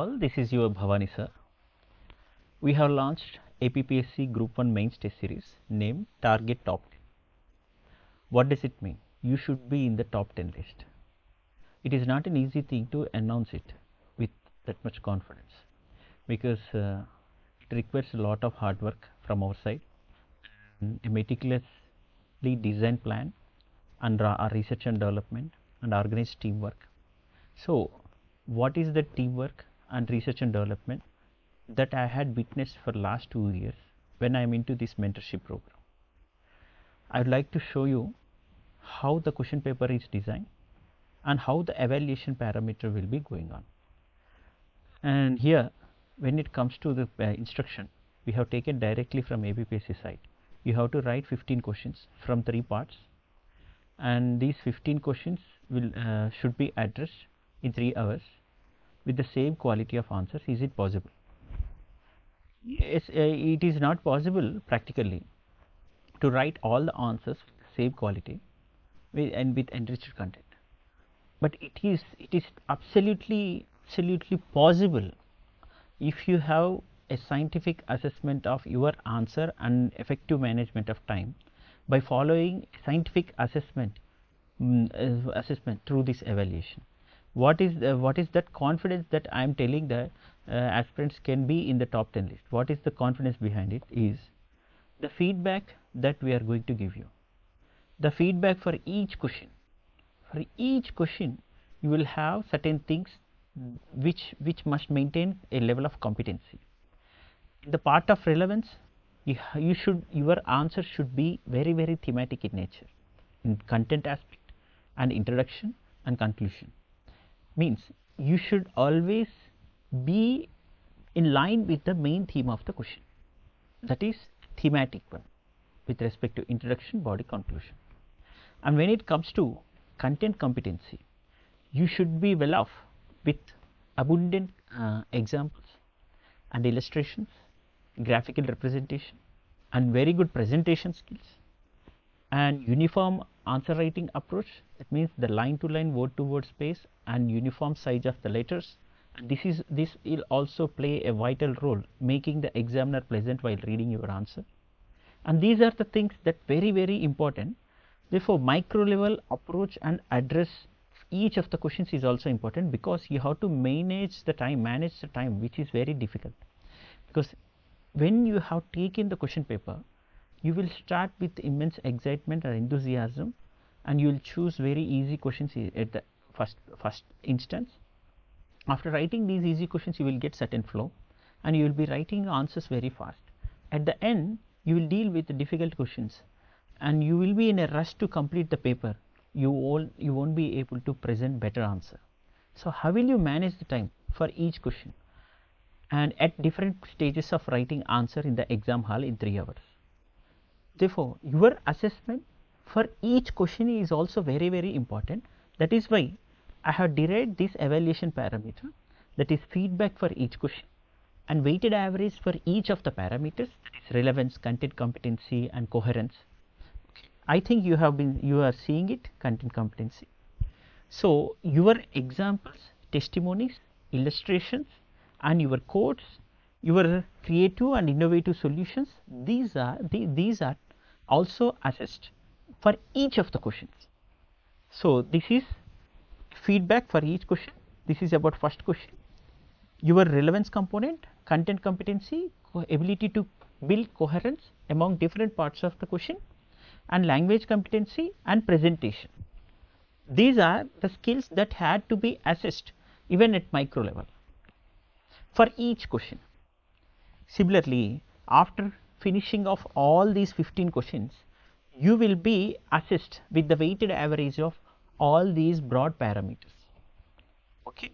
all, this is your Bhavani sir. We have launched APPSC Group 1 Mains Test Series named Target Top 10. What does it mean? You should be in the top 10 list. It is not an easy thing to announce it with that much confidence, because it requires a lot of hard work from our side, a meticulously designed plan, and our research and development and organized teamwork. So what is the teamwork and research and development that I had witnessed for last 2 years when I am into this mentorship program? I would like to show you how the question paper is designed and how the evaluation parameter will be going on. And here, when it comes to the instruction, we have taken directly from APPSC site. You have to write 15 questions from 3 parts, and these 15 questions will should be addressed in 3 hours with the same quality of answers. Is it possible? Yes, it is not possible practically to write all the answers with the same quality and with enriched content, but it is absolutely possible if you have a scientific assessment of your answer and effective management of time by following scientific assessment through this evaluation. What is that confidence that I am telling that aspirants can be in the top 10 list? What is the confidence behind it? Is the feedback that we are going to give you. The feedback for each question. For each question, you will have certain things which must maintain a level of competency. In the part of relevance, your answer should be very thematic in nature, in content aspect and introduction and conclusion. Means you should always be in line with the main theme of the question, that is thematic one with respect to introduction, body, conclusion. And when it comes to content competency, you should be well off with abundant examples and illustrations, graphical representation, and very good presentation skills, and uniform answer writing approach. That means the line to line, word to word space, and uniform size of the letters. And this will also play a vital role, making the examiner pleasant while reading your answer. And these are the things that very important. Therefore, micro level approach and address each of the questions is also important, because you have to manage the time, which is very difficult. Because when you have taken the question paper, you will start with immense excitement and enthusiasm, and you will choose very easy questions at the first instance. After writing these easy questions, you will get certain flow, and you will be writing answers very fast. At the end, you will deal with the difficult questions, and you will be in a rush to complete the paper. You won't be able to present better answer. So how will you manage the time for each question and at different stages of writing answer in the exam hall in 3 hours? Therefore, your assessment for each question is also very important. That is why I have derived this evaluation parameter, that is feedback for each question and weighted average for each of the parameters, that is relevance, content competency, and coherence. I think you are seeing it, content competency. So your examples, testimonies, illustrations, and your quotes, your creative and innovative solutions, these are also assessed for each of the questions. So this is feedback for each question. This is about first question. Your relevance component, content competency, ability to build coherence among different parts of the question, and language competency and presentation. These are the skills that had to be assessed even at micro level for each question. Similarly, after finishing off all these 15 questions, you will be assessed with the weighted average of all these broad parameters. Okay.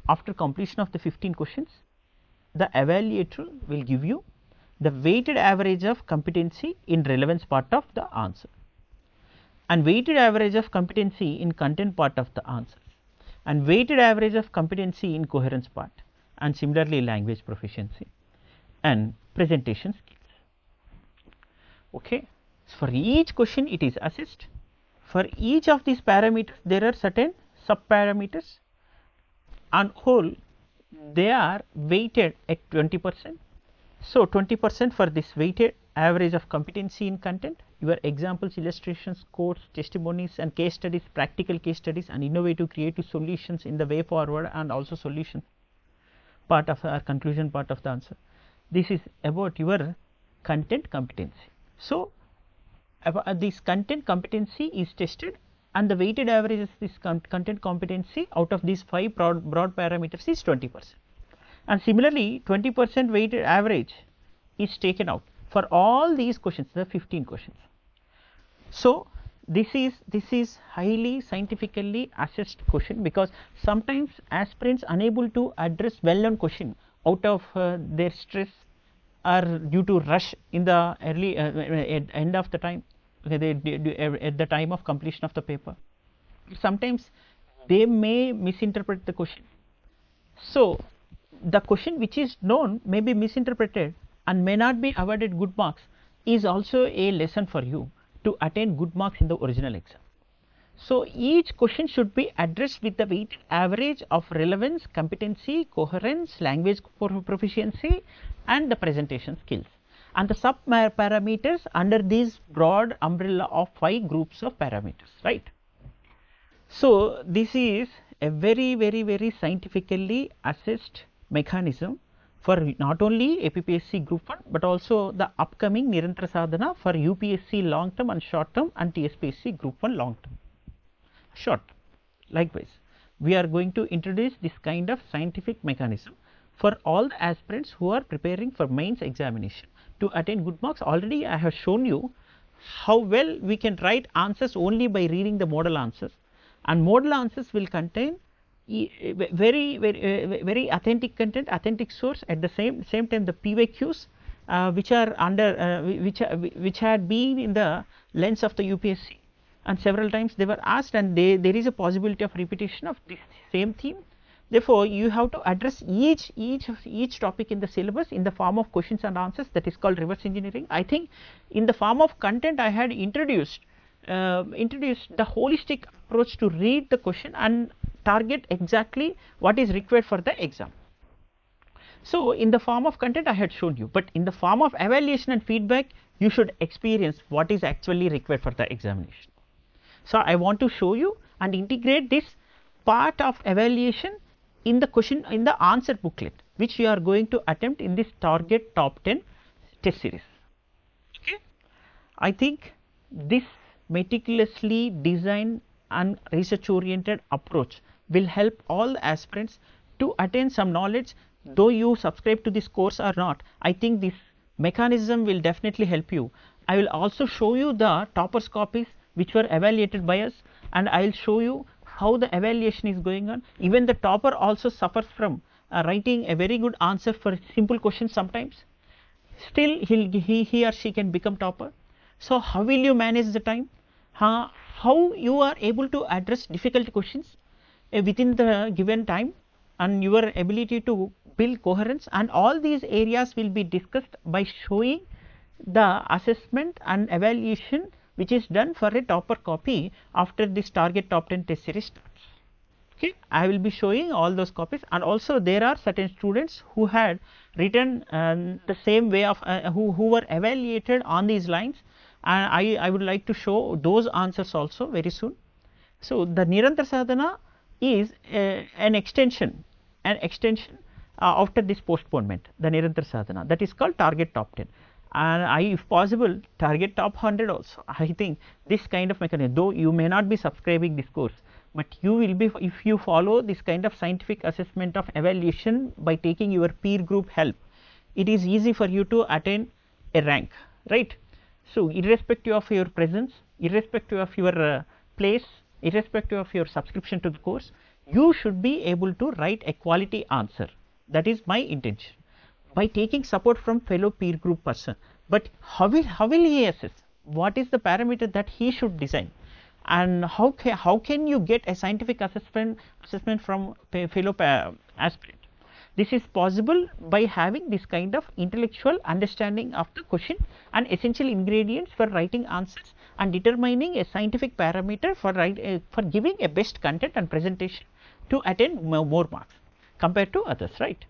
After completion of the 15 questions, the evaluator will give you the weighted average of competency in relevance part of the answer, and weighted average of competency in content part of the answer, and weighted average of competency in coherence part, and similarly language proficiency and presentation skills. Okay. So for each question it is assessed. For each of these parameters there are certain sub parameters, and whole they are weighted at 20%. So 20% for this weighted average of competency in content, your examples, illustrations, quotes, testimonies and case studies, practical case studies and innovative creative solutions in the way forward, and also solution part of our conclusion part of the answer. This is about your content competency. So this content competency is tested, and the weighted average of this content competency out of these 5 broad parameters is 20%. And similarly 20% weighted average is taken out for all these questions, the 15 questions. So this is highly scientifically assessed question, because sometimes aspirants unable to address well-known question out of their stress or due to rush in the early end of the time, at the time of completion of the paper. Sometimes they may misinterpret the question. So the question which is known may be misinterpreted and may not be awarded good marks, is also a lesson for you to attain good marks in the original exam. So each question should be addressed with the weighted average of relevance, competency, coherence, language proficiency and the presentation skills, and the sub parameters under this broad umbrella of 5 groups of parameters, right. So this is a very scientifically assessed mechanism for not only APPSC group 1 but also the upcoming Nirantara Sadhana for UPSC long term and short term, and tspsc group 1 long term short. Likewise, we are going to introduce this kind of scientific mechanism for all the aspirants who are preparing for mains examination to attain good marks. Already I have shown you how well we can write answers only by reading the model answers, and model answers will contain very authentic content, authentic source, at the same time the PYQs which are under which had been in the lens of the UPSC, and several times they were asked, and there is a possibility of repetition of this same theme. Therefore you have to address each topic in the syllabus in the form of questions and answers, that is called reverse engineering. I think in the form of content I had introduced the holistic approach to read the question and target exactly what is required for the exam. So in the form of content I had shown you, but in the form of evaluation and feedback you should experience what is actually required for the examination. So I want to show you and integrate this part of evaluation in the question, in the answer booklet, which we are going to attempt in this target top 10 test series. Okay, I think this meticulously designed and research oriented approach will help all aspirants to attain some knowledge. Though you subscribe to this course or not, I think this mechanism will definitely help you. I will also show you the toppers copies which were evaluated by us, and I will show you how the evaluation is going on. Even the topper also suffers from writing a very good answer for simple questions sometimes. Still he or she can become topper. So how will you manage the time? How you are able to address difficult questions within the given time, and your ability to build coherence, and all these areas will be discussed by showing the assessment and evaluation which is done for a topper copy after this target top 10 test series starts. Okay, I will be showing all those copies, and also there are certain students who had written the same way of who were evaluated on these lines, and I would like to show those answers also very soon. So the Nirantara Sadhana is an extension after this postponement, the Nirantara Sadhana, that is called target top 10, and if possible target top 100 also. I think this kind of mechanism, though you may not be subscribing this course, but you will be if you follow this kind of scientific assessment of evaluation by taking your peer group help. It is easy for you to attain a rank, right? So irrespective of your presence, irrespective of your place, irrespective of your subscription to the course, you should be able to write a quality answer. That is my intention, by taking support from fellow peer group person. But how will he assess? What is the parameter that he should design? And how can you get a scientific assessment from fellow aspirant? This is possible by having this kind of intellectual understanding of the question and essential ingredients for writing answers, and determining a scientific parameter for giving a best content and presentation to attain more marks. compared to others, right.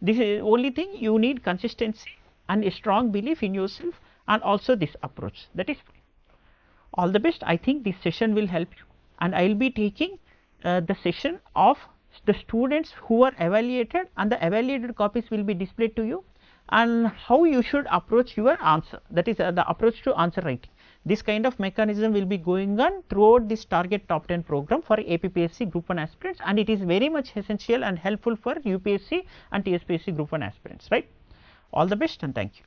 This is only thing you need consistency and a strong belief in yourself, and also this approach, that is fine. All the best. I think this session will help you, and I will be taking the session of the students who are evaluated, and the evaluated copies will be displayed to you, and how you should approach your answer, that is the approach to answer writing. This kind of mechanism will be going on throughout this target top 10 program for APPSC group 1 aspirants, and it is very much essential and helpful for UPSC and TSPSC group 1 aspirants, right. All the best and thank you.